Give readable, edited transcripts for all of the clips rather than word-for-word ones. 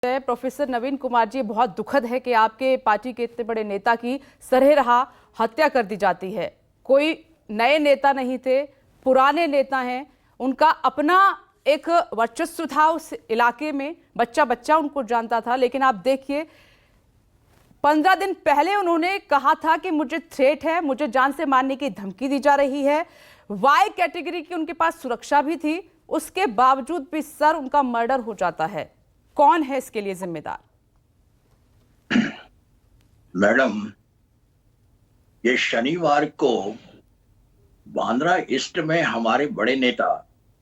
Professor नवीन कुमार जी, बहुत दुखद है कि आपके पार्टी के इतने बड़े नेता की सरेराह हत्या कर दी जाती है। कोई नए नेता नहीं थे, पुराने नेता हैं, उनका अपना एक वर्चस्व था उस इलाके में, बच्चा बच्चा उनको जानता था। लेकिन आप देखिए, 15 दिन पहले उन्होंने कहा था कि मुझे थ्रेट है, मुझे जान से मारने की धमकी दी जा रही है। वाई कैटेगरी की उनके पास सुरक्षा भी थी, उसके बावजूद भी सर उनका मर्डर हो जाता है। कौन है इसके लिए जिम्मेदार? मैडम, ये शनिवार को बांद्रा ईस्ट में हमारे बड़े नेता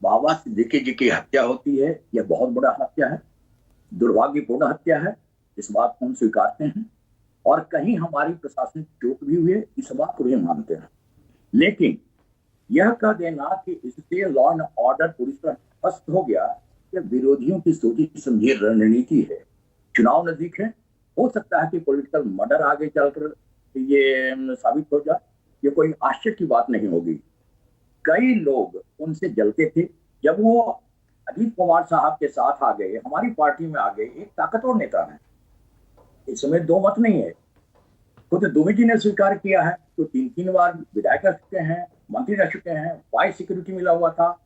बाबा सिद्दीकी जी की हत्या होती है। यह बहुत बड़ा हत्या है, दुर्भाग्यपूर्ण हत्या है, इस बात को हम स्वीकारते हैं। और कहीं हमारी प्रशासनिक चूक भी हुई है, इस बात को भी मानते हैं। लेकिन यह कह देना कि इससे लॉ एंड ऑर्डर पूरी तरह ध्वस्त हो गया, यह विरोधियों की सोची समझी रणनीति है। चुनाव नजदीक है, हो सकता है कि पॉलिटिकल मर्डर आगे चलकर ये साबित हो जाए। ये कोई आश्चर्य की बात नहीं होगी। कई लोग उनसे जलते थे जब वो अजीत पवार साहब के साथ आ गए, हमारी पार्टी में आ गए। एक ताकतवर नेता है, इसमें दो मत नहीं है। खुद दुबे जी ने स्वीकार किया है, तो 3-3 बार विधायक रह चुके हैं, मंत्री रह चुके हैं, वाइस सिक्योरिटी मिला हुआ था।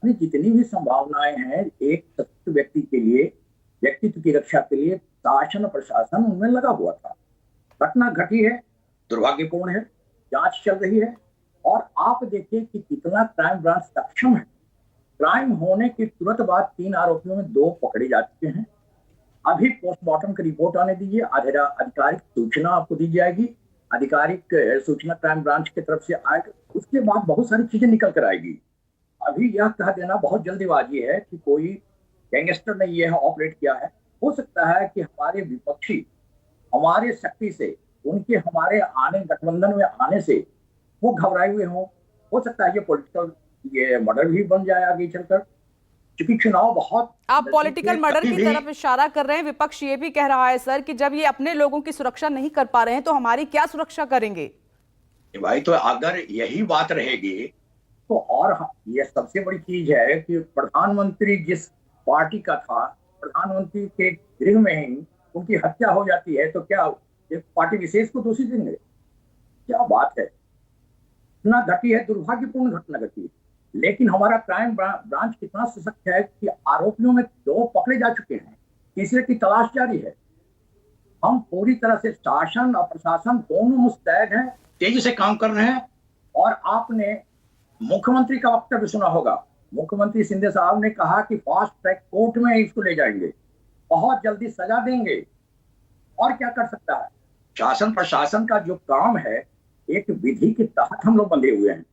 जितनी भी संभावनाएं हैं एक सशक्त व्यक्ति के लिए, व्यक्तित्व की रक्षा के लिए, शासन प्रशासन उनमें लगा हुआ था। घटना घटी है, दुर्भाग्यपूर्ण है, जांच चल रही है। और आप देखिए कि कितना क्राइम ब्रांच सक्षम है। क्राइम होने के तुरंत बाद 3 आरोपियों में 2 पकड़े जा चुके हैं। अभी पोस्टमार्टम की रिपोर्ट आने दीजिए, आधिकारिक सूचना आपको दी जाएगी। आधिकारिक सूचना क्राइम ब्रांच की तरफ से आएगी, उसके बाद बहुत सारी चीजें निकल कर आएगी। अभी यह कह देना बहुत जल्दीबाजी है कि कोई गैंगस्टर ने यह ऑपरेट किया है। हो सकता है कि हमारे विपक्षी हमारे शक्ति से, उनके हमारे आने गठबंधन में आने से वो घबराए हुए हों। हो सकता है ये पॉलिटिकल ये मर्डर भी बन जाए आगे चलकर, क्योंकि चुनाव बहुत। आप पॉलिटिकल मर्डर की तरफ इशारा कर रहे हैं। विपक्ष ये भी कह रहा है सर कि जब ये अपने लोगों की सुरक्षा नहीं कर पा रहे हैं तो हमारी क्या सुरक्षा करेंगे? भाई, तो अगर यही बात रहेगी तो, और ये सबसे बड़ी चीज है कि प्रधानमंत्री जिस पार्टी का था, प्रधानमंत्री के गृह में ही उनकी हत्या हो जाती है, तो क्या एक पार्टी विशेष को दोषी देंगे? क्या बात है। घटना घटी है, दुर्भाग्यपूर्ण घटना घटी है। लेकिन हमारा क्राइम ब्रांच कितना सशक्त है कि आरोपियों में 2 पकड़े जा चुके हैं, तीसरे की तलाश जारी है। हम पूरी तरह से शासन और प्रशासन दोनों मुस्तैद हैं, तेजी से काम कर रहे हैं। और आपने मुख्यमंत्री का वक्तव्य सुना होगा। मुख्यमंत्री शिंदे साहब ने कहा कि फास्ट ट्रैक कोर्ट में इसको ले जाएंगे, बहुत जल्दी सजा देंगे। और क्या कर सकता है शासन प्रशासन का जो काम है, एक विधि के तहत हम लोग बंधे हुए हैं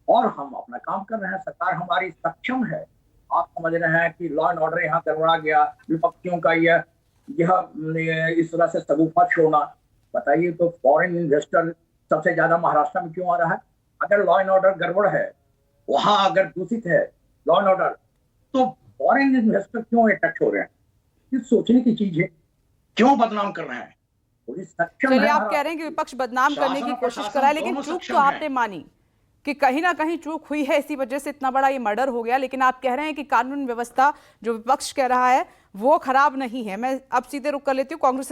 और हम अपना काम कर रहे हैं। सरकार हमारी सक्षम है। आप समझ रहे हैं कि लॉ एंड ऑर्डर यहाँ गड़बड़ा गया, विपक्षियों का यह इस तरह से सगुफा छोड़ना। बताइए, तो फॉरेन इन्वेस्टर सबसे ज्यादा महाराष्ट्र में क्यों आ रहा है? अगर लॉ एंड ऑर्डर गड़बड़ है, वहां अगर दूषित है लॉ एंड ऑर्डर, तो फॉरेन इन्वेस्टर क्यों अट्रैक्ट हो रहे हैं? ये सोचने की चीज है। क्यों बदनाम कर रहे हैं? चलिए, आप कह रहे हैं कि विपक्ष बदनाम करने की कोशिश कर रहा है, लेकिन चूक तो आपने मानी कि कहीं ना कहीं चूक हुई है, इसी वजह से इतना बड़ा ये मर्डर हो गया। लेकिन आप कह रहे हैं कि कानून व्यवस्था जो विपक्ष कह रहा है वो खराब नहीं है। मैं अब सीधे रुक कर लेती हूँ कांग्रेस